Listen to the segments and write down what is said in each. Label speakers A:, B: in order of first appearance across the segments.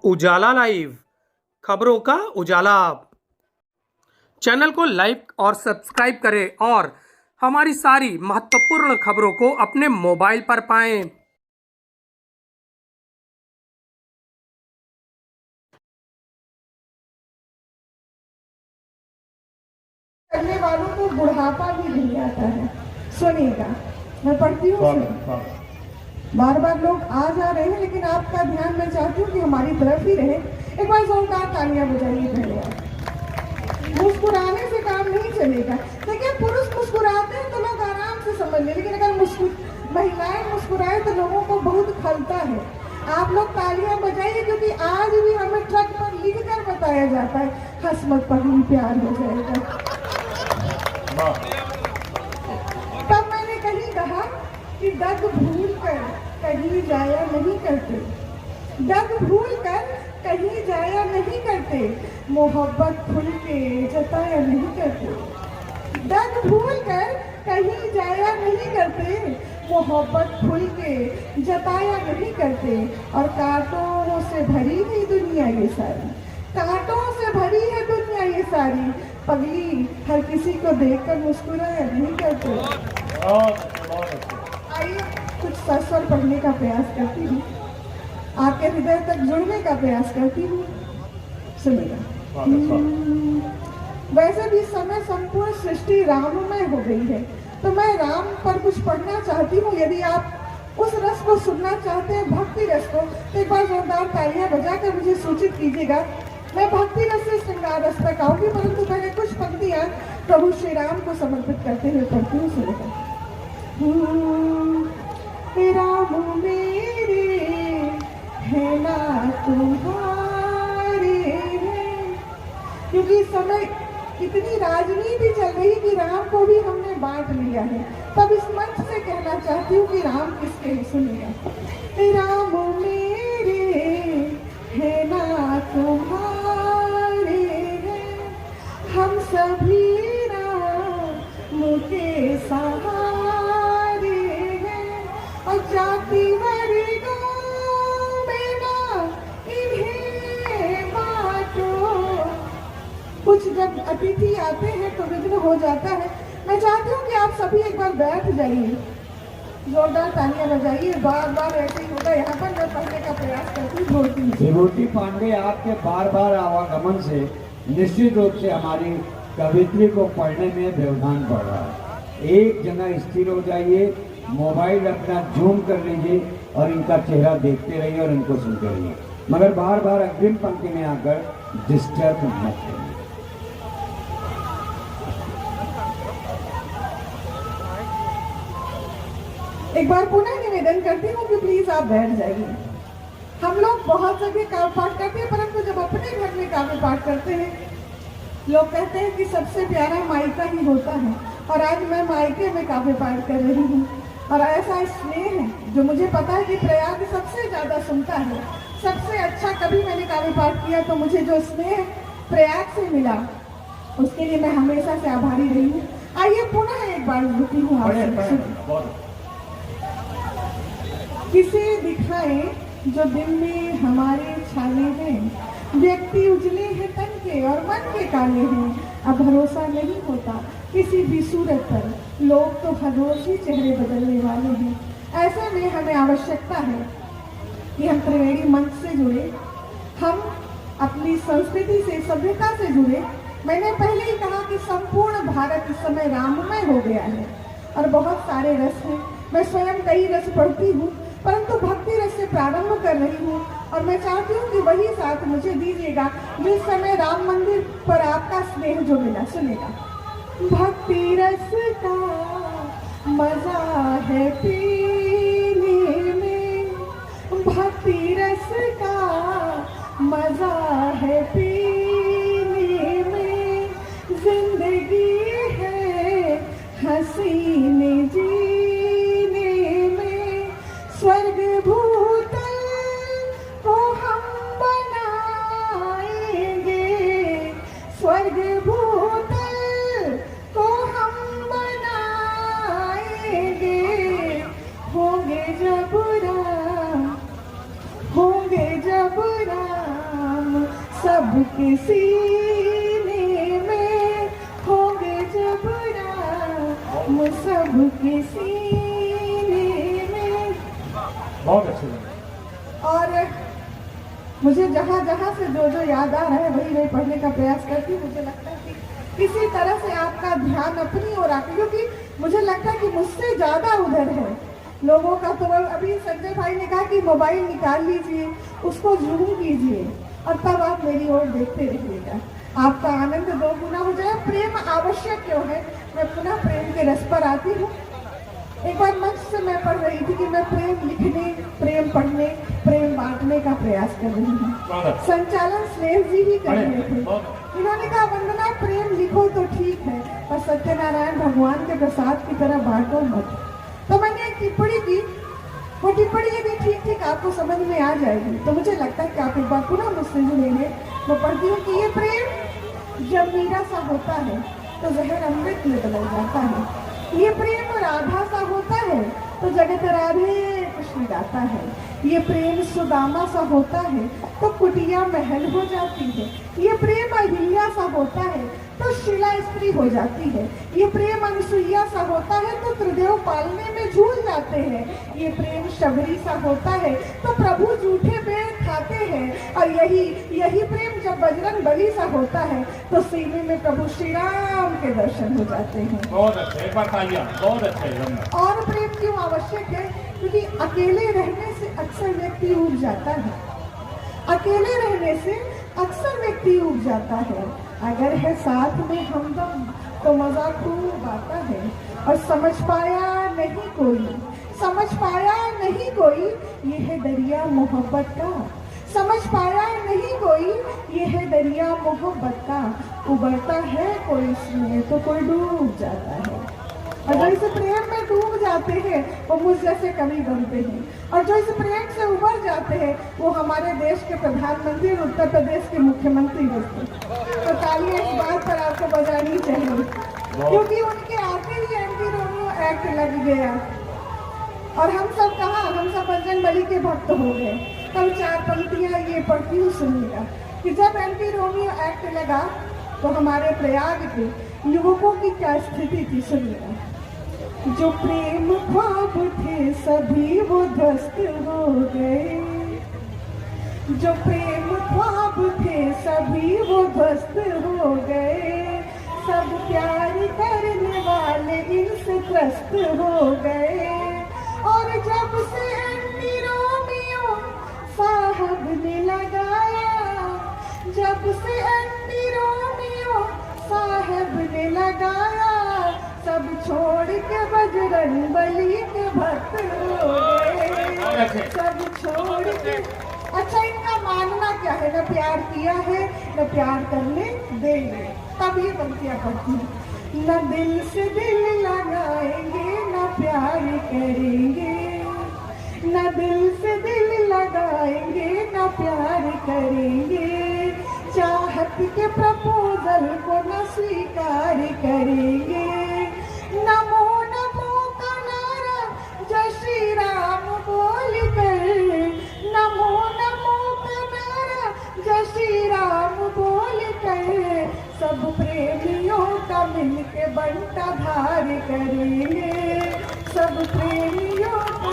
A: उजाला live, खबरों का उजाला। Channel को लाइक और सब्सक्राइब करें और हमारी सारी महत्वपूर्ण खबरों को अपने मोबाइल पर पाएं।
B: करने वालों को बुढ़ापा भी नहीं आता है। सुनिएगा, मैं पढ़ती हूँ। बार बार लोग आ जा रहे हैं, लेकिन आपका ध्यान मैं चाहती हूँ कि हमारी तरफ ही रहे। एक बार जोरदार तालियां बजाइए पहले आप। मुस्कुराने से काम नहीं चलेगा। देखिए, पुरुष मुस्कुराते हैं तो लोग आराम से समझ लें, लेकिन अगर महिलाएं मुस्कुराए तो लोगों को बहुत खलता है। आप लोग तालियां बजाइए, क्योंकि आज भी हमें ट्रक पर लिख कर बताया जाता है, हंस मत पगली प्यार हो जाएगा। तब मैंने कहीं कहा कि दग भूल कर कहीं जाया नहीं करते, दग भूल कर कहीं जाया नहीं करते, मोहब्बत खुल के जताया नहीं करते, दग भूल कर कहीं जाया नहीं करते, मोहब्बत खुल के जताया नहीं करते। और कांटों से भरी है दुनिया ये सारी, कांटों से भरी है दुनिया ये सारी, पगली हर किसी को देखकर मुस्कुराया नहीं करते। आइए कुछ सस्वर पढ़ने का प्रयास करती हूँ, आपके हृदय तक जुड़ने का प्रयास करती हूँ। सुनिएगा। वैसे भी समय संपूर्ण सृष्टि राममय हो गई है, तो मैं राम पर कुछ पढ़ना चाहती हूँ। यदि आप उस रस को सुनना चाहते हैं, भक्ति रस को, तो एक बार जोरदार तालियां बजाकर मुझे सूचित कीजिएगा। मैं भक्ति रस से श्रृंगार रस तक आऊंगी, परंतु पहले कुछ पंक्तियां प्रभु श्री राम को समर्पित करते हुए पढ़ती हूँ। सुनिएगा। राम मेरे है ना तुम्हारे हैं, क्योंकि इस समय इतनी राजनीति चल रही कि राम को भी हमने बांट लिया है। तब इस मंच से कहना चाहती हूँ कि राम किसके हैं। सुनिएगा। राम मेरे है ना तुम्हारे हैं, हम सभी राम के सहारे हैं, और जाति वर्गों में ना इन्हें बांटो। कुछ जब अतिथि आते हैं तो विघ्न हो जाता है। मैं चाहती हूँ कि आप सभी एक बार बैठ जाइए, जोरदार तालियां बजाइए। बार बार ऐसे ही होगा। यहाँ पर मैं पढ़ने का प्रयास करती हूँ।
C: विभूति पांडे, आपके बार बार आवागमन से निश्चित रूप से हमारी कवित्री को पढ़ने में व्यवधान पड़ रहा है। एक जगह स्थिर हो जाइए, मोबाइल अपना जूम कर लीजिए और इनका चेहरा देखते रहिए और इनको सुनते रहिए, मगर बार बार अग्रिम पंक्ति में आकर डिस्टर्ब मत करिए।
B: एक बार पुनः निवेदन करती हूँ कि प्लीज आप बैठ जाइए। हम लोग बहुत जगह काव्य पाठ करते हैं, परंतु जब अपने घर में काव्य पाठ करते हैं, लोग कहते हैं कि सबसे प्यारा मायका ही होता है। और आज मैं मायके में काव्य पाठ कर रही हूँ, और ऐसा स्नेह है जो मुझे पता है कि प्रयाग सबसे ज्यादा सुनता है। सबसे अच्छा कभी मैंने काव्य पाठ किया तो मुझे जो स्नेह प्रयाग से मिला, उसके लिए मैं हमेशा से आभारी रही हूँ। आइए पुनः एक बार रुकी हूँ आपसे। किसे दिखाए जो दिन में हमारे छाले हैं, व्यक्ति उजले हैं तन के और मन के काले हैं। अब भरोसा नहीं होता किसी भी सूरत पर, लोग तो हर रोज ही चेहरे बदलने वाले हैं। ऐसे में हमें आवश्यकता है कि हम त्रिवेणी मंच से जुड़े, हम अपनी संस्कृति से, सभ्यता से जुड़े। मैंने पहले ही कहा कि संपूर्ण भारत इस समय राममय हो गया है और बहुत सारे रस हैं। मैं स्वयं कई रस पढ़ती हूँ, परंतु भक्ति रस से प्रारंभ कर रही हूँ, और मैं चाहती हूँ कि वही साथ मुझे दीजिएगा जिस समय राम मंदिर पर आपका स्नेह जो मिला। सुनेगा। भक्ति रस का मजा है पीने में, भक्ति रस का मजा है पीने में, जिंदगी है हसीने जीने में, स्वर्ग भूतल को हम बनाएंगे, स्वर्ग भूतल को हम बनाएंगे, होंगे जब राम के सीने में होंगे जब राम सब के सीने में।
C: बहुत अच्छे लगे।
B: और मुझे जहाँ जहाँ से जो जो याद आ रहा है वही वही पढ़ने का प्रयास करती हूँ। मुझे लगता है कि किसी तरह से आपका ध्यान अपनी ओर आके, क्योंकि मुझे लगता है कि मुझसे ज़्यादा उधर है लोगों का। तो अभी संजय भाई ने कहा कि मोबाइल निकाल लीजिए, उसको जूम कीजिए और तब आप मेरी ओर देखते रहिएगा, आपका आनंद दोगुना हो जाए। प्रेम आवश्यक क्यों है, मैं पुनः प्रेम के रस पर आती हूँ। एक बार मंच से मैं पढ़ रही थी कि मैं प्रेम लिखने, प्रेम पढ़ने, प्रेम बांटने का प्रयास कर रही हूँ। संचालन स्नेह जी ही कर रहे थे। इन्होंने कहा वंदना प्रेम लिखो तो ठीक है पर सत्यनारायण भगवान के प्रसाद की तरह बांटो मत। तो मैंने एक टिप्पणी की, वो टिप्पणी यदि ठीक ठीक आपको समझ में आ जाएगी तो मुझे लगता है कि आप एक बार पुनः मुझसे जुड़े हैं। मैं पढ़ती हूँ कि ये प्रेम जब मीरा सा होता है तो जहर अमृत में बदल जाता है। ये प्रेम राधा सा होता है तो जगत राधे कृष्ण गाता है। ये प्रेम सुदामा सा होता है तो कुटिया महल हो जाती है। ये प्रेम अहिल्या सा होता है तो शिला स्त्री हो जाती है। ये प्रेम अनुसुईया सा होता है तो त्रिदेव पालने में झूल जाते हैं। ये प्रेम शबरी सा होता है तो प्रभु जूठे पेड़ खाते हैं। और यही प्रेम जब बजरंग बली सा होता है तो सीने में प्रभु श्री राम के दर्शन हो जाते हैं।
D: बहुत अच्छे, एक बार तालियां, बहुत अच्छे।
B: और प्रेम क्यों आवश्यक है, क्योंकि अकेले रहने से अक्सर व्यक्ति ऊब जाता है। अकेले रहने से अक्सर व्यक्ति ऊब जाता है। अगर है साथ में हमदम तो मजा खूब आता है। और समझ पाया नहीं कोई ये है दरिया मोहब्बत का। समझ पाया नहीं कोई ये है दरिया मोहब्बत का। उबरता है कोई इसमें तो कोई डूब जाता है। और जो इस प्रेम में डूब जाते हैं वो मुझ जैसे कवि बनते हैं। और जो इस प्रेम से उबर जाते हैं वो हमारे देश के प्रधानमंत्री और उत्तर प्रदेश के मुख्यमंत्री बनते हैं। तो तालियां इस बात पर आपको बजानी चाहिए, क्योंकि उनके आते ही एंटी रोमियो एक्ट लग गया। और हम सब कहाँ, हम सब बजरंग बली के भक्त हो गए। तब 4 पंक्तियां ये पढ़ती हूँ, सुनिएगा कि जब एंटी रोमियो एक्ट लगा तो हमारे प्रयाग के युवकों की क्या स्थिति थी, सुनिएगा। जो प्रेम ख्वाब थे सभी वो ध्वस्त हो गए। जो प्रेम ख्वाब थे सभी वो ध्वस्त हो गए। सब प्यार करने वाले इनसे त्रस्त हो गए। और जब से एंटी रोमियो साहब ने लगाया, जब से एंटी रोमियो साहब ने लगाया, सब छोड़ के बजरंग बली के भक्त हो गए। सब छोड़ के। अच्छा, इनका मानना क्या है, न प्यार किया है न प्यार करने देंगे। तब ये पंक्तियां पढ़ती हैं, न दिल से दिल लगाएंगे न प्यार करेंगे। न दिल से दिल लगाएंगे न प्यार करेंगे। चाहत के प्रपोजल को न स्वीकार करेंगे। नमो नमो का नारा जय श्री राम बोल कर। नमो नमो का नारा जय श्री राम बोल कर। सब प्रेमियों का मिलके बंटा धार करेंगे। सब प्रेमियों का।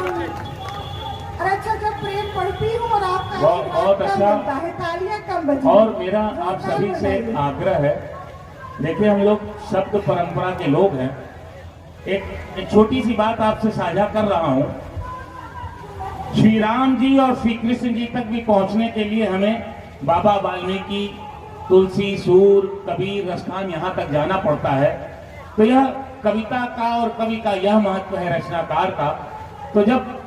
B: अच्छा, जब प्रेम पढ़ती हूँ और आपका
D: बहुत अच्छा
B: है, तालियां कम बजी।
D: और मेरा आप सभी से आग्रह है, देखिए हम लोग शब्द परंपरा के लोग हैं। एक छोटी सी बात आपसे साझा कर रहा हूं। श्री राम जी और श्री कृष्ण जी तक भी पहुंचने के लिए हमें बाबा वाल्मीकि, तुलसी, सूर, कबीर, रसखान यहाँ तक जाना पड़ता है। तो यह कविता का और कवि का यह महत्व है, रचनाकार का। तो जब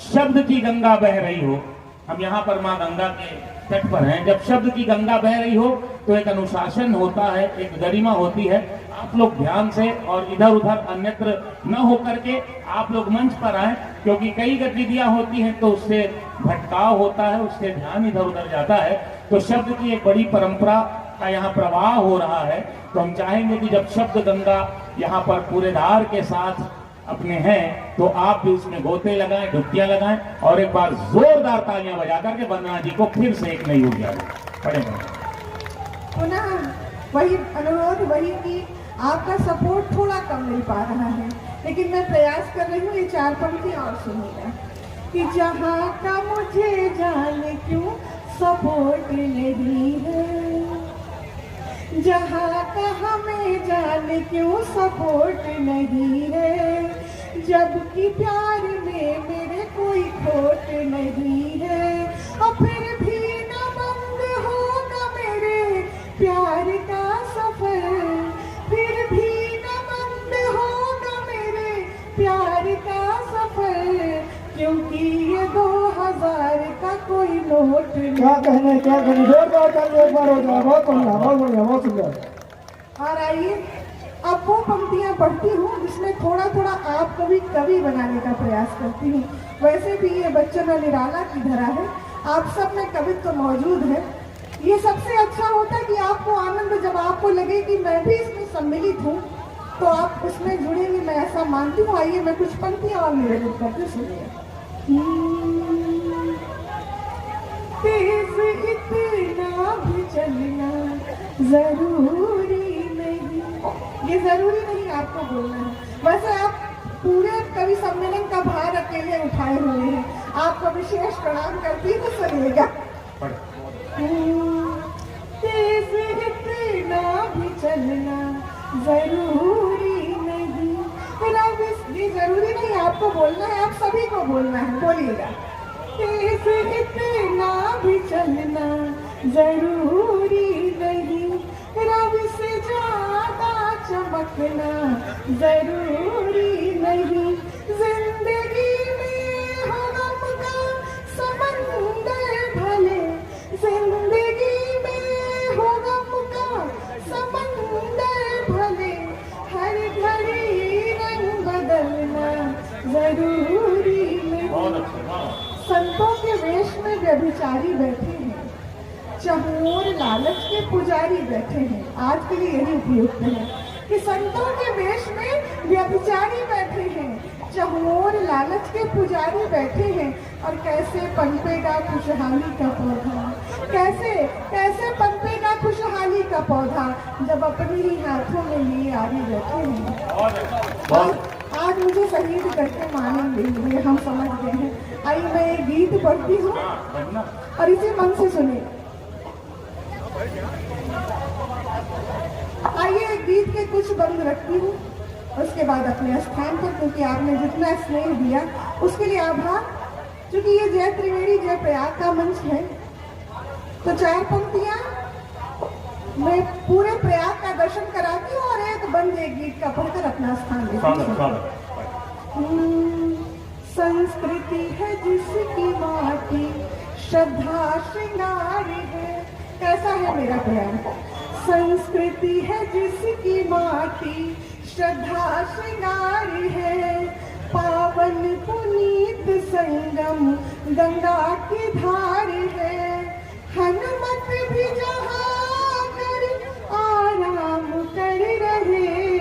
D: शब्द की गंगा बह रही हो, हम यहाँ पर माँ गंगा के तट पर हैं, जब शब्द की गंगा बह रही हो तो एक अनुशासन होता है, एक गरिमा होती है। आप लोग ध्यान से और इधर उधर अन्यत्र न हो करके आप लोग मंच पर आए, क्योंकि कई गतिविधियां होती हैं तो उससे भटकाव होता है, उससे ध्यान इधर उधर जाता है। तो शब्द की एक बड़ी परंपरा का यहाँ प्रवाह हो रहा है। तो हम चाहेंगे कि जब शब्द गंगा यहाँ पर पूरे धार के साथ अपने हैं तो आप भी उसमें गोते लगाएं, डुबकियां लगाएं और एक बार जोरदार तालियां बजा करके वंदना जी को फिर से एक नई ऊर्जा दें।
B: पुनः वही अनुरोध वही कि आपका सपोर्ट थोड़ा कम मिल पा रहा है, लेकिन मैं प्रयास कर रही हूँ। ये 4 पंक्तियाँ और सुनिएगा कि जहाँ का मुझे जाने क्यों सपोर्ट नहीं है, जहाँ का हमें जाने क्यों सपोर्ट नहीं है, जबकि प्यार में मेरे कोई खोट नहीं है, और फिर भी न बंद होगा मेरे प्यार का सफर, फिर भी न बंद होगा मेरे प्यार का सफर, क्योंकि ये 2000 का कोई नोट नहीं।
C: क्या कहने जोरदार कर एक बार हो जाए। बहुत बढ़िया, बहुत बढ़िया, बहुत सुंदर।
B: और आइए अब वो पंक्तियां पढ़ती हूँ जिसमें थोड़ा थोड़ा आपको भी कवि बनाने का प्रयास करती हूँ। वैसे भी ये बच्चन और निराला की धरा है, आप सब में कवित्व मौजूद है। ये सबसे अच्छा होता है कि आपको आनंद, जब आपको लगे कि मैं भी इसमें सम्मिलित हूँ तो आप उसमें जुड़ेंगे, मैं ऐसा मानती हूँ। आइए मैं कुछ पंक्तियां और निवेदित करके सुनिए। तेज इतना भी चलना जरूरी नहीं, ये जरूरी नहीं आपको बोलना है। वैसे आप पूरे कवि सम्मेलन का भार अकेले उठाए हुए हैं, आपको विशेष प्रणाम करती हूँ, सुनिएगा। तेज इतना भी चलना जरूरी नहीं, फिर आप ये जरूरी नहीं आपको बोलना है, आप सभी को बोलना है, बोलिएगा। तेज इतना भी चलना जरूरी नहीं, रब से ज्यादा चमकना जरूरी नहीं, जिंदगी में हो गम का समंदर भले, जिंदगी में हो गम का समंदर भले, हर घड़ी रंग बदलना जरूरी नहीं। संतों के वेश में व्यभिचारी बैठे हैं, चहुओर लालच के पुजारी बैठे हैं। आज के लिए यही उपयुक्त है कि संतों के वेश में व्यभिचारी बैठे हैं, चहुओर लालच के पुजारी बैठे हैं, और कैसे पनपेगा खुशहाली का पौधा, कैसे कैसे पनपेगा खुशहाली का पौधा, जब अपने ही हाथों में लिए आरी बैठे हैं। आज मुझे शहीद करके मानेंगे, ये हम समझ गए हैं। आइए मैं एक गीत पढ़ती हूँ और इसे मन से सुनिए। आइए एक गीत के कुछ बंद रखती हूँ, उसके बाद अपने स्थान पर, क्योंकि आपने जितना स्नेह दिया उसके लिए आभार। क्योंकि ये जय त्रिवेणी जय प्रयाग का मंच है, तो 4 पंक्तियां मैं पूरे प्रयाग का दर्शन कराती हूँ और एक बंद एक गीत का पढ़कर अपना स्थान देती हूँ। संस्कृति है जिसकी माटी श्रद्धा श्रृंगार है, कैसा है मेरा प्यार। संस्कृति है जिसकी माटी श्रद्धा श्रृंगार है, पावन पुनीत संगम गंगा की धार है, हनुमत भी जहाँ कर आराम कर रहे,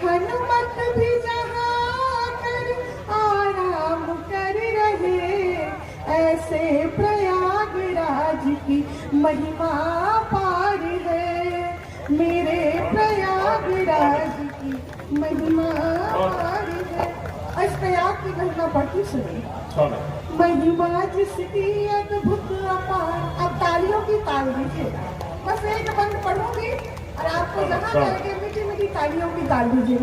B: हनुमत भी जहाँ कर आराम कर रहे, ऐसे प्रयागराज की महिमा पार है, मेरे प्रयागराज की महिमा पार है। इस प्रयाग की महिमा पढ़ती सुनिए। महिमा जिसकी अद्भुत अपार। अब तालियों की ताल दीजिएगा, बस एक बंद पढ़ूंगी और आपको जहाँ जाएंगे मीठी मीठी तालियों की ताल दीजिए।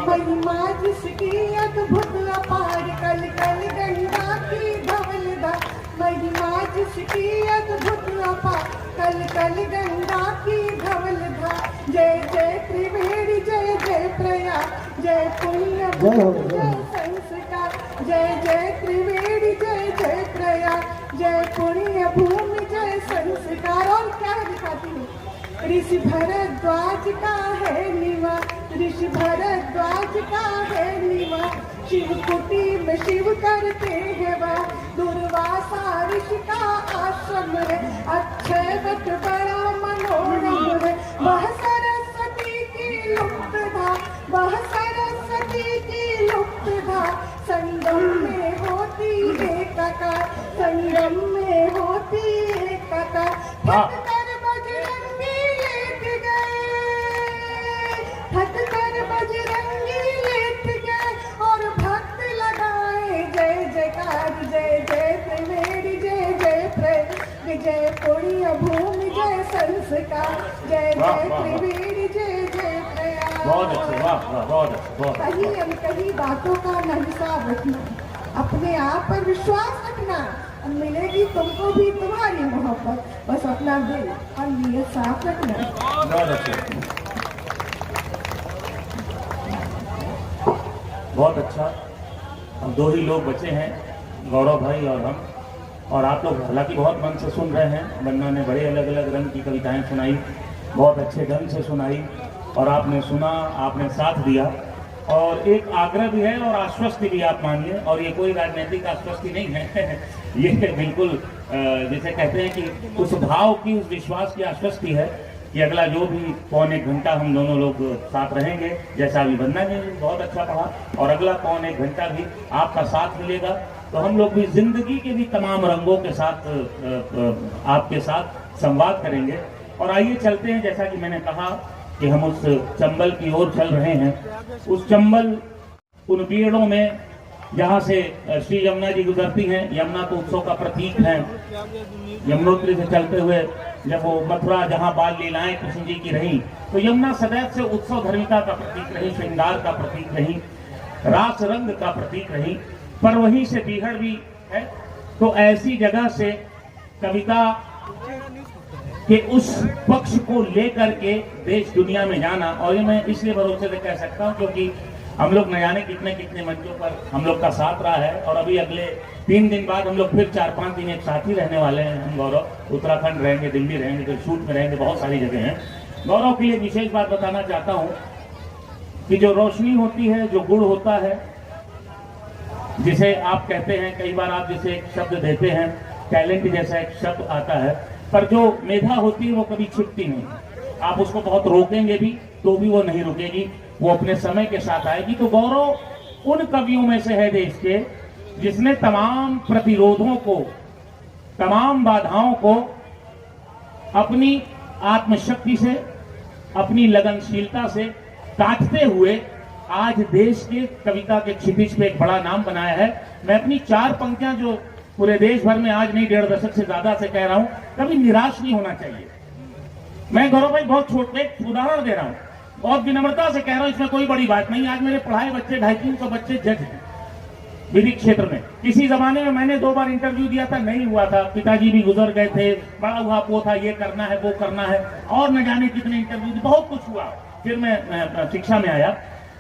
B: महिमा जिसकी अद्भुत अपार, कल कल गंगा की धवलदा, महिमा जिसकी अद्भुत अपार, कल कल गंगा की धवलदा, जय जय त्रिवेणी जय जय प्रयाग, जय पुण्य जय संस्कार, जय जय त्रिवेणी जय जय प्रयाग, जय पुण्य भूमि जय संस्कार। और क्या दिखाती हूँ, ऋषि भरद्वाज का है निवास, ऋषि भरद्वाज का है निवास, शिव कुटी में शिव करते हैं वास, दुर्वासा ऋषि का आश्रम है, अक्षय वट बड़ा मनोरम है, वह सरस्वती की लुप्त था, वह सरस्वती की लुप्त था, संगम में होती एकाकार, संगम में होती एकाकार, कर बजरंगी ये हंस का। जय
D: वाह,
B: जय
D: वाह, वाह।
B: त्रिवेणी, जय जय प्रयाग।
D: बहुत अच्छे, वाह वाह, बहुत अच्छे, बहुत अच्छे।
B: कहीं अनकही बातों का न हिसाब रखना, अपने आप पर विश्वास रखना, अब मिलेगी तुमको भी तुम्हारी मोहब्बत, बस अपना दिल और नीयत साफ रखना।
D: बहुत अच्छे, बहुत अच्छा। हम दो ही लोग बचे हैं, गौरव भाई और हम, और आप लोग हालांकि बहुत मन से सुन रहे हैं। बन्ना ने बड़े अलग अलग रंग की कविताएं सुनाई, बहुत अच्छे ढंग से सुनाई, और आपने सुना, आपने साथ दिया। और एक आग्रह भी है और आश्वस्ति भी आप मानिए, और ये कोई राजनीतिक आश्वस्ति नहीं है ये बिल्कुल जैसे कहते हैं कि उस भाव की, उस विश्वास की आश्वस्ति है कि अगला जो भी पौन एक घंटा हम दोनों लोग साथ रहेंगे, जैसा अभी बन्ना ने बहुत अच्छा पढ़ा, और अगला पौन एक घंटा भी आपका साथ मिलेगा, तो हम लोग भी जिंदगी के भी तमाम रंगों के साथ आपके साथ संवाद करेंगे। और आइए चलते हैं, जैसा कि मैंने कहा कि हम उस चंबल की ओर चल रहे हैं। उस चंबल, उन पेड़ों में जहाँ से श्री यमुना जी गुजरती हैं। यमुना तो उत्सव का प्रतीक है। यमुनोत्री से चलते हुए जब वो मथुरा, जहाँ बाल लीलाएं कृष्ण जी की रही, तो यमुना सदैव से उत्सव धर्मिता का प्रतीक रही, श्रृंगार का प्रतीक रही, रास रंग का प्रतीक रही, पर वहीं से बीहड़ भी है। तो ऐसी जगह से कविता के उस पक्ष को लेकर के देश दुनिया में जाना, और ये मैं इसलिए भरोसे से कह सकता हूँ क्योंकि हम लोग न जाने कितने कितने मंचों पर हम लोग का साथ रहा है, और अभी अगले 3 दिन बाद हम लोग फिर 4-5 दिन एक साथ ही रहने वाले हैं। हम गौरव उत्तराखंड रहेंगे, दिल्ली रहेंगे, फिर शूट में रहेंगे, बहुत सारी जगह हैं। गौरव के लिए विशेष बात बताना चाहता हूँ कि जो रोशनी होती है, जो गुण होता है, जिसे आप कहते हैं, कई बार आप जिसे एक शब्द देते हैं, टैलेंट जैसा एक शब्द आता है, पर जो मेधा होती है वो कभी छिपती नहीं। आप उसको बहुत रोकेंगे भी तो भी वो नहीं रुकेगी, वो अपने समय के साथ आएगी। तो गौरव उन कवियों में से है देश के जिसने तमाम प्रतिरोधों को, तमाम बाधाओं को अपनी आत्मशक्ति से, अपनी लगनशीलता से काटते हुए आज देश के कविता के क्षितिज पे एक बड़ा नाम बनाया है। मैं अपनी 4 पंक्तियां जो पूरे देश भर में आज नहीं, 1.5 दशक से ज्यादा से कह रहा हूं, कभी निराश नहीं होना चाहिए। मैं गौरव भाई बहुत छोटे एक उदाहरण दे रहा हूं, बहुत विनम्रता से कह रहा हूं, इसमें कोई बड़ी बात नहीं। आज मेरे पढ़ाए बच्चे 250-300 बच्चे जज हैं विधि क्षेत्र में। किसी जमाने में मैंने 2 बार इंटरव्यू दिया था, नहीं हुआ था, पिताजी भी गुजर गए थे, बड़ा हुआ पो था, ये करना है वो करना है, और न जाने कितने इंटरव्यू, बहुत कुछ हुआ। फिर मैं शिक्षा में आया।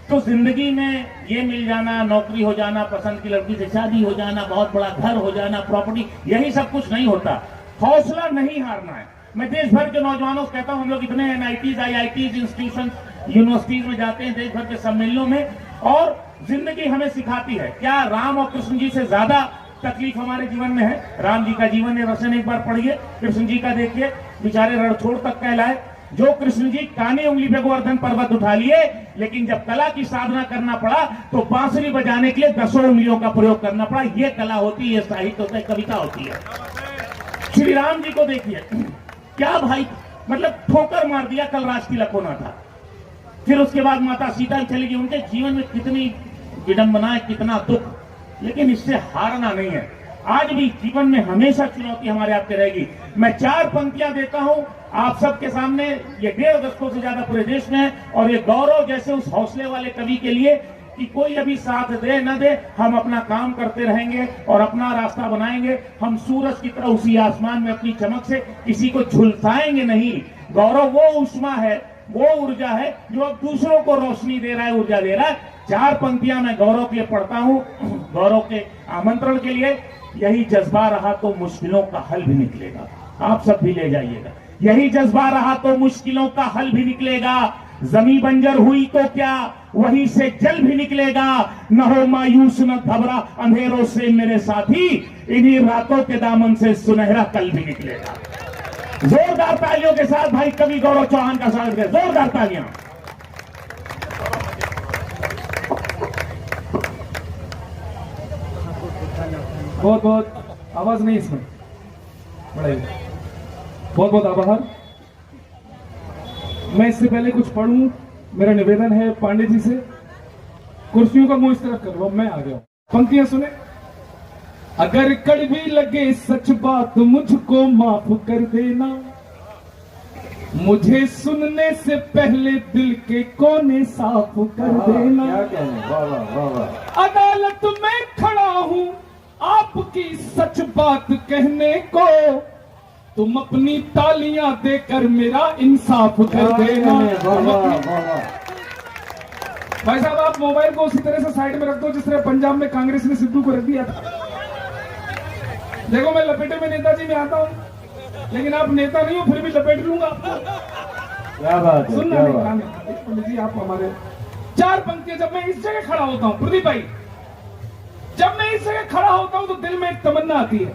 D: तो जिंदगी में ये मिल जाना, नौकरी हो जाना, पसंद की लड़की से शादी हो जाना, बहुत बड़ा घर हो जाना, प्रॉपर्टी, यही सब कुछ नहीं होता। हौसला नहीं हारना है। मैं देश भर के नौजवानों से कहता हूं, हम लोग इतने NITs, IITs, इंस्टीट्यूशन, यूनिवर्सिटीज में जाते हैं, देश भर के सम्मेलनों में, और जिंदगी हमें सिखाती है। क्या राम और कृष्ण जी से ज्यादा तकलीफ हमारे जीवन में है? राम जी का जीवन है रचन एक बार पढ़िए, कृष्ण जी का देखिए, बेचारे रणछोड़ तक कहलाए। जो कृष्ण जी कानी उंगली पे गोवर्धन पर्वत उठा लिए, लेकिन जब कला की साधना करना पड़ा तो बांसुरी बजाने के लिए 10 उंगलियों का प्रयोग करना पड़ा। ये कला होती है, ये साहित्य होता है, कविता होती है। श्री राम जी को देखिए, क्या भाई, मतलब ठोकर मार दिया, कल राज तिलक होना था। फिर उसके बाद माता सीता चली गई, उनके जीवन में कितनी विडंबना है, कितना दुख, लेकिन इससे हारना नहीं है। आज भी जीवन में हमेशा चुनौती हमारे आपके रहेगी। मैं 4 पंक्तियां देता हूं आप सबके सामने, ये 1.5 दशकों से ज्यादा पूरे देश में, और ये गौरव जैसे उस हौसले वाले कवि के लिए कि कोई अभी साथ दे न दे, हम अपना काम करते रहेंगे और अपना रास्ता बनाएंगे। हम सूरज की तरह उसी आसमान में अपनी चमक से किसी को झुलसाएंगे नहीं। गौरव वो उष्मा है, वो ऊर्जा है जो अब दूसरों को रोशनी दे रहा है, ऊर्जा दे रहा है। 4 पंक्तियां मैं गौरव के लिए पढ़ता हूं, गौरव के आमंत्रण के लिए। यही जज्बा रहा तो मुश्किलों का हल भी निकलेगा, आप सब भी ले जाइएगा। यही जज्बा रहा तो मुश्किलों का हल भी निकलेगा। जमी बंजर हुई तो क्या, वहीं से जल भी निकलेगा। न हो मायूस न घबरा अंधेरों से मेरे साथी, इन्हीं रातों के दामन से सुनहरा कल भी निकलेगा। जोरदार तालियों के साथ भाई कवि गौरव चौहान का स्वागत करें, जोरदार तालियां।
E: बहुत बहुत आवाज नहीं इसमें, बढ़ाइए। बहुत बहुत आभार। मैं इससे पहले कुछ पढ़ूं, मेरा निवेदन है पांडे जी से, कुर्सियों का मुंह इस तरफ करो, मैं आ गया। पंक्तियां सुने। अगर कड़वी लगे सच बात मुझको माफ कर देना, मुझे सुनने से पहले दिल के कोने साफ कर देना।
C: क्या कहने, वाह वाह वाह वाह।
E: अदालत में खड़ा हूँ आपकी सच बात कहने को, तुम अपनी तालियां देकर मेरा इंसाफ कर देना।
C: वाह वाह वाह वाह।
E: भाई साहब, आप मोबाइल को उसी तरह से साइड में रख दो जिस तरह पंजाब में कांग्रेस ने सिद्धू को रख दिया था। देखो, मैं लपेटे में नेताजी में आता हूँ, लेकिन आप नेता नहीं हो, फिर भी लपेट लूंगा आपको।
C: क्या बात है,
E: सुनना
C: क्या
E: नहीं,
C: बात।
E: गाने पंडित जी, आप हमारे 4 पंक्तियां। जब मैं इस जगह खड़ा होता हूँ प्रदीप भाई, जब मैं इस जगह खड़ा होता हूँ तो दिल में एक तमन्ना आती है।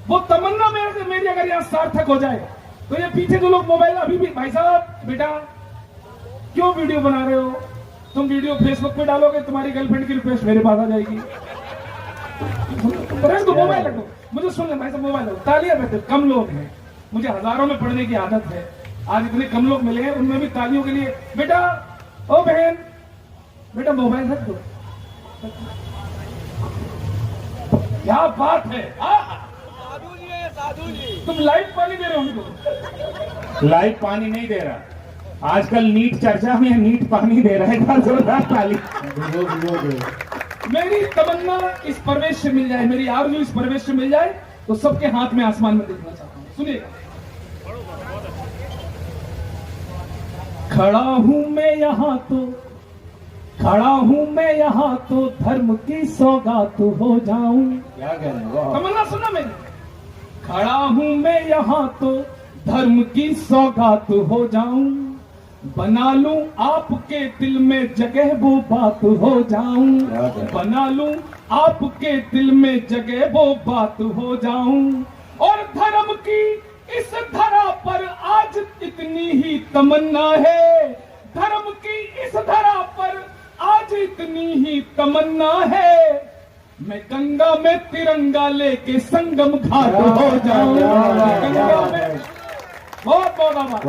E: वो तमन्ना मेरी अगर यहाँ सार्थक हो जाए तो ये पीछे जो लोग मोबाइल अभी भी, भाई साहब बेटा क्यों वीडियो बना रहे हो? तुम वीडियो फेसबुक पे डालोगे, तुम्हारी गर्लफ्रेंड की रिक्वेस्ट मेरे पास आ जाएगी। तो मोबाइल रखो, मुझे सुन ले भाई साहब, मोबाइल रखो, तालियां बजते। कम लोग हैं, मुझे हजारों में पढ़ने की आदत है, आज इतने कम लोग मिले हैं, उनमें भी तालियों के लिए बेटा, ओ बहन बेटा मोबाइल रख दो। क्या बात है, तुम लाइव पानी दे रहे हो उनको?
D: लाइव पानी नहीं दे रहा, आजकल नीट चर्चा में नीट पानी दे रहा है। जोरदार ताली।
E: मेरी तमन्ना इस परवेश से मिल जाए, मेरी आरज़ू इस परवेश से मिल जाए तो सबके हाथ में आसमान में देखना चाहता हूं। सुनिए, खड़ा हूं मैं यहां तो, खड़ा हूं मैं यहां तो धर्म की सौगात हो जाऊं।
C: क्या कहने, वाह।
E: तमन्ना सुना मेरी, खड़ा हूं मैं यहां तो धर्म की सौगात हो जाऊं, बना लूं आपके दिल में जगह वो बात हो जाऊं, बना लूं आपके दिल में जगह वो बात हो जाऊं, और धर्म की इस धरा पर आज इतनी ही तमन्ना है, धर्म की इस धरा पर आज इतनी ही तमन्ना है, मैं गंगा में तिरंगा लेके संगम घाट हो जाऊं। गंगा में बहुत बहुत आभार।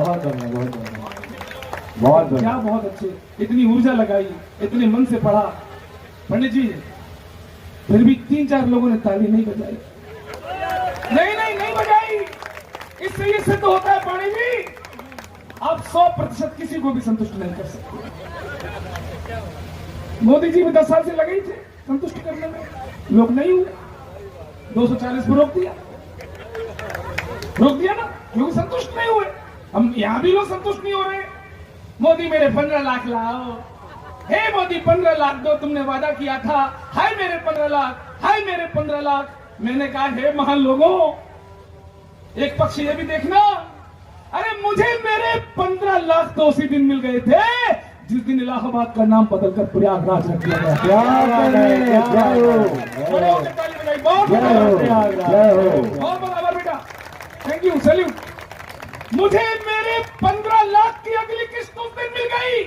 C: बहुत
E: क्या बहुत अच्छे, इतनी ऊर्जा लगाई, इतने मन से पढ़ा पंडित जी, फिर भी 3-4 लोगों ने ताली नहीं बजाई। नहीं बजाई। इससे ये सिद्ध होता है पंडित जी, आप 100% किसी को भी संतुष्ट नहीं कर सकते। मोदी जी भी 10 साल से लगे ही थे संतुष्ट करने में, लोग नहीं हुए, 240 को रोक दिया ना, क्योंकि संतुष्ट नहीं हुए। हम यहां भी लोग संतुष्ट नहीं हो रहे। मोदी मेरे 15 लाख लाओ, हे मोदी 15 लाख दो, तुमने वादा किया था, हाय मेरे 15 लाख, हाय मेरे 15 लाख। मैंने कहा हे महान लोगों, एक पक्ष ये भी देखना, अरे मुझे मेरे 15 लाख तो उसी दिन मिल गए थे जिस दिन इलाहाबाद का नाम बदलकर प्रयागराज रख दिया गया।
C: क्या बात है,
E: बहुत बराबर बेटा, थैंक यू, सैल्यूट। मुझे मेरे 15 लाख की अगली किस्त उस दिन मिल गई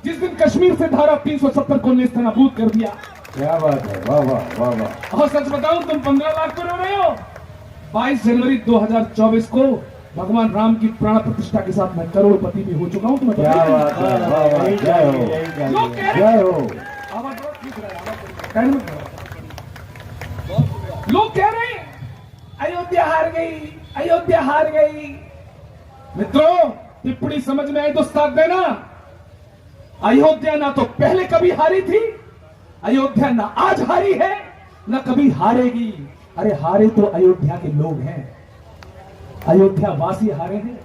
E: जिस दिन कश्मीर से धारा 370 को नेस्तनाबूद कर दिया।
C: क्या बात है, वाह वाह वाह वाह।
E: और सच बताऊं, तुम 15 लाख पर रो रहे हो। 22 जनवरी 2024 को भगवान राम की प्राण प्रतिष्ठा के साथ मैं करोड़पति भी हो चुका हूं। तुम्हें
C: क्या बात है, वाह वाह, जय हो
E: लोग कह रहे
C: जय हो।
E: आवाज बहुत ठीक रहा है, आवाज लोग कह रहे हैं अयोध्या हार गई, अयोध्या हार गई। मित्रों, टिप्पणी समझ में आई तो साथ देना। अयोध्या ना तो पहले कभी हारी थी, अयोध्या ना आज हारी है, ना कभी हारेगी। अरे हारे तो अयोध्या के लोग हैं, अयोध्या वासी हारे हैं,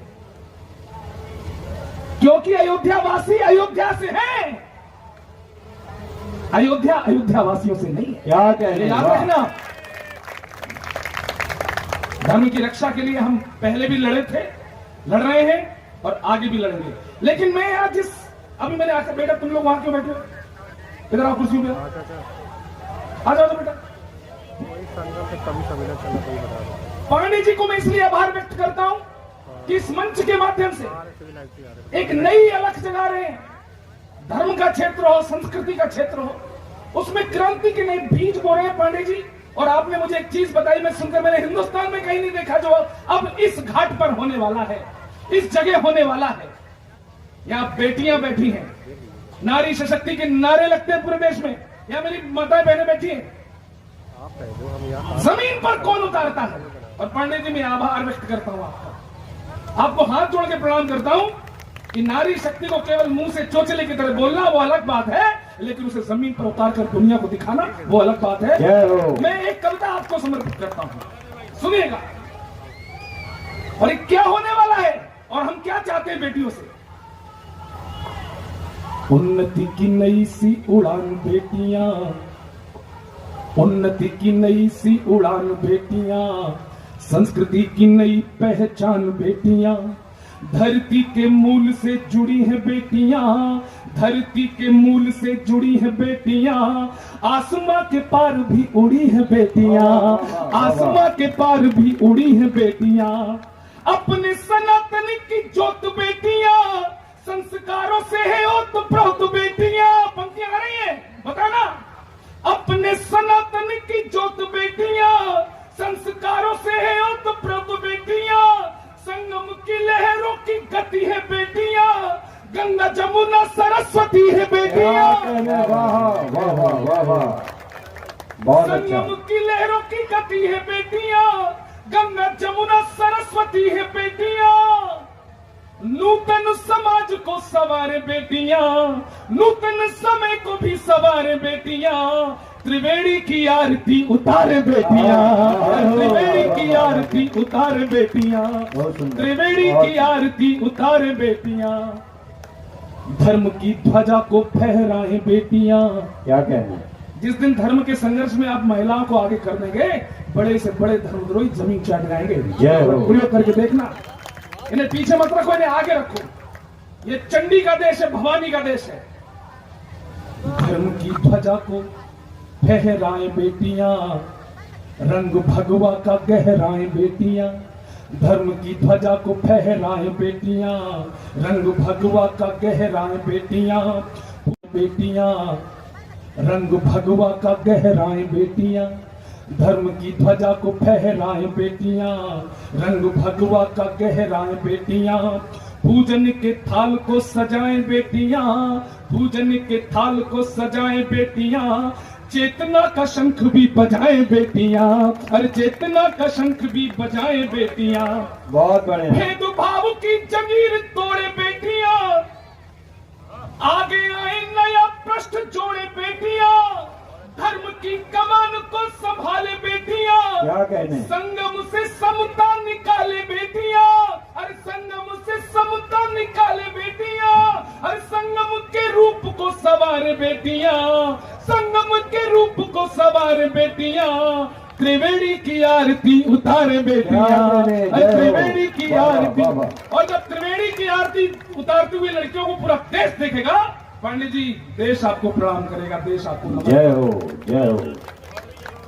E: क्योंकि अयोध्या वासी अयोध्या से हैं, अयोध्या अयोध्या वासियों से नहीं है।
C: क्या कहने,
E: याद
C: वाह।
E: रखना, धर्म की रक्षा के लिए हम पहले भी लड़े थे, लड़ रहे हैं और आगे भी लड़ेंगे। लेकिन मैं आज अभी मैंने आकर, बेटा तुम लोग वहां क्यों बैठे हो, इधर आओ कुर्सी पे आ जाओ। तो बेटा पांडे जी को मैं इसलिए आभार व्यक्त करता हूं कि इस मंच के माध्यम से एक नई अलख जगा रहे हैं। धर्म का क्षेत्र हो, संस्कृति का क्षेत्र हो, उसमें क्रांति के नए बीज बो रहे हैं पांडे जी। और आपने मुझे एक चीज बताई, मैं सुनकर मैंने हिंदुस्तान में कहीं नहीं देखा जो अब इस घाट पर होने वाला है, इस जगह होने वाला है। यहाँ बेटियां बैठी हैं, नारी सशक्ति के नारे लगते हैं पूरे देश में। यहाँ मेरी माताएं बहनें बैठी हैं, जमीन पर कौन उतारता है। और पांडे जी मैं आभार व्यक्त करता हूं आपका, आपको हाथ जोड़ के प्रणाम करता हूं कि नारी शक्ति को केवल मुंह से चोचले की तरह बोलना वो अलग बात है, लेकिन उसे जमीन पर उतार कर दुनिया को दिखाना वो अलग बात है।
C: जय हो।
E: मैं एक कविता आपको समर्पित करता हूं, सुनिएगा। और ये क्या होने वाला है और हम क्या चाहते हैं बेटियों से। उन्नति की नई सी उड़ान बेटियां, उन्नति की नई सी उड़ान बेटियां, संस्कृति की नई पहचान बेटियां, धरती के मूल से जुड़ी हैं बेटियां, धरती के मूल से जुड़ी हैं बेटियां, आसमां के पार भी उड़ी हैं बेटियां, आसमां के पार भी उड़ी हैं बेटियां, अपने सनातन की ज्योत बेटियां, संस्कारों से है ओतप्रोत बेटियां। पंक्तियां आ रही है, बताना। अपने सनातन की ज्योत बेटियां, संस्कारों से है ओतप्रोत बेटियां, संगम की लहरों की गति है बेटियां, गंगा जमुना सरस्वती है बेटियां।
C: वाह वाह वाह वाह वाह, बहुत अच्छा।
E: संगम की लहरों की गति है बेटियां, गंगा जमुना सरस्वती है बेटियां, नूतन समाज को सवारे बेटियां, नूतन समय को भी सवारे बेटियां, त्रिवेणी की आरती उतारे बेटियां, त्रिवेणी की आरती उतारे बेटियां, त्रिवेणी की आरती उतारे बेटियां, धर्म की ध्वजा को फहराएं बेटियां।
C: क्या कहना है?
E: जिस दिन धर्म के संघर्ष में आप महिलाओं को आगे करने गए, बड़े से बड़े धर्मद्रोही जमीन चाट जाएंगे।
C: जय हो।
E: प्रयोग करके देखना, इन्हें पीछे मत रखो, इन्हें आगे रखो। ये चंडी का देश है, भवानी का देश है। धर्म की ध्वजा को फहराएं बेटियां, रंग भगवा का गहराएं बेटियां, धर्म की ध्वजा को फहराएं बेटियां, रंग भगवा का गहराएं बेटियां, बेटियां रंग भगवा का गहराएं बेटियां, धर्म की ध्वजा को फहराएं बेटियां, रंग भगवा का गहराएं बेटियां, पूजन के थाल को सजाएं बेटियां, पूजन के थाल को सजाएं बेटियां, चेतना का शंख भी बजाएं बेटियां, अरे चेतना का शंख भी बजाएं बेटियां,
C: बहुत बढ़िया।
E: भेदभाव की जंजीर तोड़े बेटियां, आगे आए नया पृष्ठ जोड़े बेटियां, धर्म की कमान को संभाले बेटियां,
C: क्या कहने?
E: संगम से समता निकाले बेटियां, अरे संगम से समता निकाले बेटियां, अरे संगम के रूप को सवारे बेटियां, संगम के रूप को सवारे बेटियां, त्रिवेणी की आरती उतारे बेटियां, अरे त्रिवेणी की आरती। और जब त्रिवेणी की आरती उतारती हुई लड़कियों को पूरा देश देखेगा, पांडे जी, देश आपको प्रणाम करेगा, देश आपको नमन।
C: जय हो, जय हो।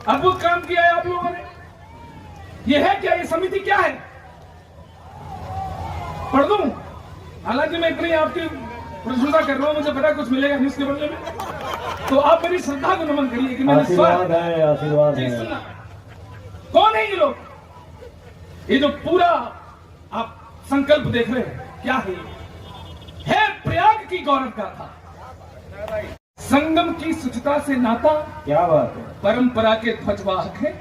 E: अद्भुत काम किया है आप लोगों ने। यह है क्या, ये समिति क्या है? पढ़ दूं? हालांकि मैं इतनी आपकी प्रशंसा कर रहा हूं, मुझे पता कुछ मिलेगा नहीं इसके बदले में, तो आप मेरी श्रद्धा को नमन करिए कि मैंने
C: आशीर्वाद है, आशीर्वाद है।
E: सुना। कौन है ये लोग? ये जो पूरा आप संकल्प देख रहे हैं, क्या है? है प्रयाग की गौरव गाथा, संगम की शुचिता से नाता,
C: क्या बात है,
E: परंपरा के ध्वजवाहक है,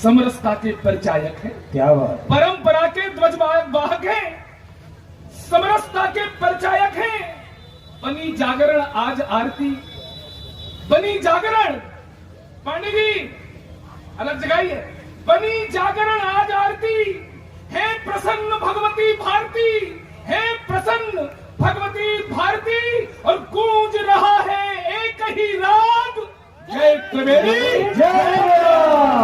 E: समरसता के परिचायक है,
C: क्या बात,
E: परंपरा के ध्वजवाहक है, समरसता के परिचायक है। बनी जागरण आज आरती, बनी जागरण, पांडे जी अलग जगाइए, बनी जागरण आज आरती, है प्रसन्न भगवती भारती, है प्रसन्न भगवती भारती, और गूंज रहा है एक ही राग, जय त्रिवेणी
C: जय।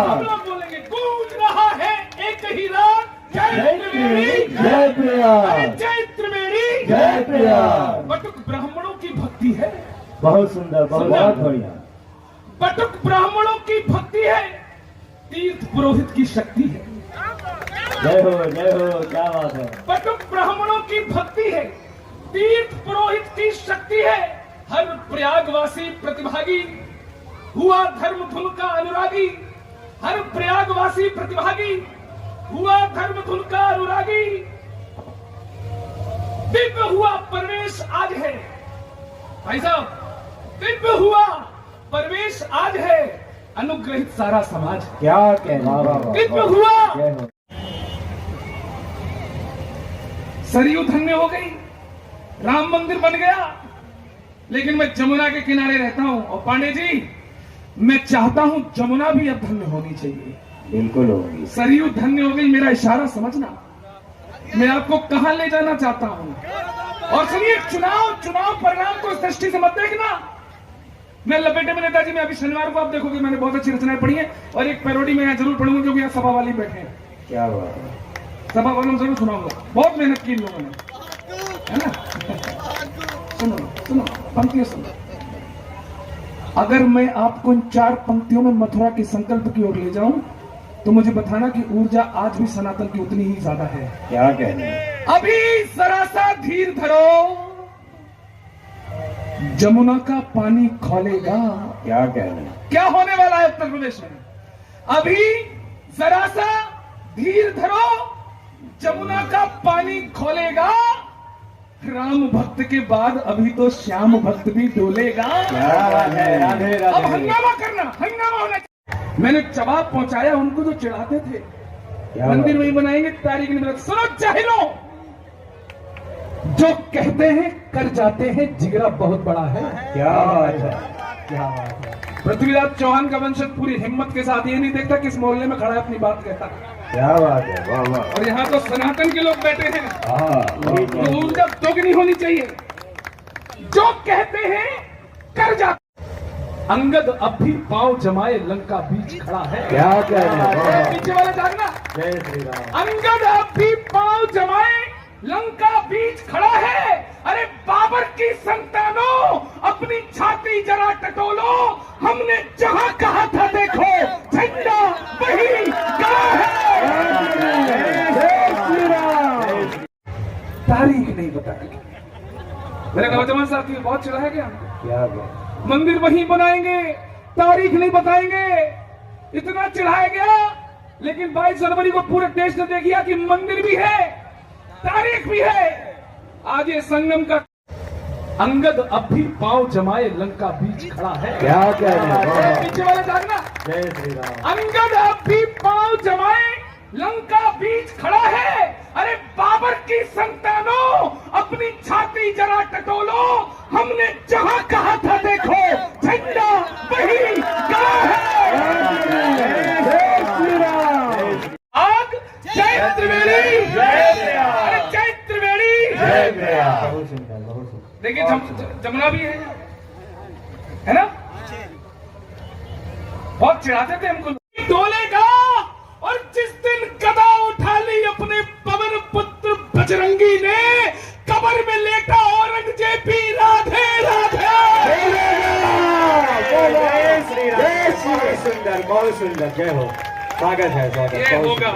E: हम लोग बोलेंगे, गूंज रहा है एक ही राग, जय त्रिवेणी
C: जय प्रयाग,
E: अरे जय त्रिवेणी
C: जय प्रयाग।
E: बटुक ब्राह्मणों की भक्ति है,
C: बहुत सुंदर, बहुत बढ़िया।
E: बटुक ब्राह्मणों की भक्ति है, तीर्थ पुरोहित की शक्ति है।
C: जय हो, जय हो, क्या बात है।
E: बटुक ब्राह्मणों की भक्ति है, तीर्थ पुरोहित की शक्ति है। हर प्रयागवासी प्रतिभागी हुआ धर्म धुन का अनुरागी, हर प्रयागवासी प्रतिभागी हुआ धर्म धुन का अनुरागी। दिव्य हुआ प्रवेश आज है, भाई साहब, दिव्य हुआ प्रवेश आज है, अनुग्रहित सारा समाज।
C: क्या कहना,
E: दिव्य हुआ।
C: जय हो।
E: सरयू धन्य हो गई, राम मंदिर बन गया, लेकिन मैं जमुना के किनारे रहता हूं। और पांडे जी, मैं चाहता हूं जमुना भी अब धन्य होनी चाहिए।
C: बिल्कुल होगी।
E: सरयू धन्य हो गई, मेरा इशारा समझना, मैं आपको कहां ले जाना चाहता हूं। और सुनिए, चुनाव परिणाम को इस दृष्टि से मत देखना। मैं लपेटे में नेताजी में अभी शनिवार को आप देखोगे मैंने बहुत अच्छी रचनाएं पढ़ी हैं, और एक पैरोडी में यहाँ जरूर पढ़ूंगा क्योंकि यहाँ सभा वाली बैठे हैं।
C: क्या बात है।
E: सभा वालों जरूर सुनाऊंगा, बहुत मेहनत की इन लोगों ने, है ना। सुनो पंक्तियां सुनो। अगर मैं आपको इन 4 पंक्तियों में मथुरा के संकल्प की ओर ले जाऊं तो मुझे बताना कि ऊर्जा आज भी सनातन की उतनी ही ज्यादा है।
C: क्या कहने।
E: अभी जरा सा धीर धरो, जमुना का पानी खोलेगा।
C: क्या कहने।
E: क्या होने वाला है उत्तर प्रदेश में? अभी जरा सा धीर धरो, जमुना का पानी खोलेगा। राम भक्त के बाद अभी तो श्याम भक्त भी डोलेगा।
C: क्या बात है। राधे राधे।
E: अब हंगामा करना, हंगामा होना चाहिए। मैंने जवाब पहुंचाया उनको जो चिढ़ाते थे, मंदिर वही बनाएंगे, तारीख नहीं बता। सुनो जाहिलों, जो कहते हैं कर जाते हैं, जिगरा बहुत बड़ा है।
C: क्या बात है। क्या बात है।
E: पृथ्वीराज चौहान का वंशज पूरी हिम्मत के साथ ये नहीं देखता किस मोहल्ले में खड़ा है, अपनी बात कहता।
C: क्या बात है। वाह वाह।
E: और यहाँ तो सनातन के लोग बैठे हैं, तो ऊर्जा दोगुनी होनी चाहिए। जो कहते हैं कर जाते। अंगद अब भी पांव जमाए लंका बीच खड़ा है।
C: क्या कहने।
E: पीछे वाला जागना।
C: जय श्री राम।
E: अंगद अब भी पांव जमाए लंका बीच खड़ा है। अरे बाबर की संतानों, अपनी छाती जरा टटोलो, हमने जहां कहा था देखो, झंडा वही गड़ा है। तारीख नहीं बताएंगे। मेरे नौजवान साथी बहुत चिढ़ा है क्या?
C: क्या बात।
E: मंदिर वहीं बनाएंगे, तारीख नहीं बताएंगे। इतना चिढ़ाया गया, लेकिन 22 जनवरी को पूरे देश ने देख लिया कि मंदिर भी है, तारीख भी है। आज ये संगम का अंगद अब भी पांव जमाए लंका बीच खड़ा है।
C: क्या कहने।
E: पीछे वाला जागना।
C: जय श्री राम।
E: अंगद अब भी पांव जमाए लंका बीच खड़ा है। अरे बाबर की संतानों, अपनी छाती जरा टटोलो, हमने जहां कहा था देखो, झंडा वही गड़ा है। आग जय त्रिवेणी, अरे जय त्रिवेणी। देखिए जमुना भी है ना। बहुत चिढ़ाते थे हमको। डोलेगा, और जिस दिन गदा उठा ली अपने पवन पुत्र बजरंगी ने, कब्र में लेटा औरंगजेबी राधे राधे।
C: जय श्री राम। सुंदर, बहुत सुंदर। जय हो। स्वागत है, स्वागत।
E: ये होगा।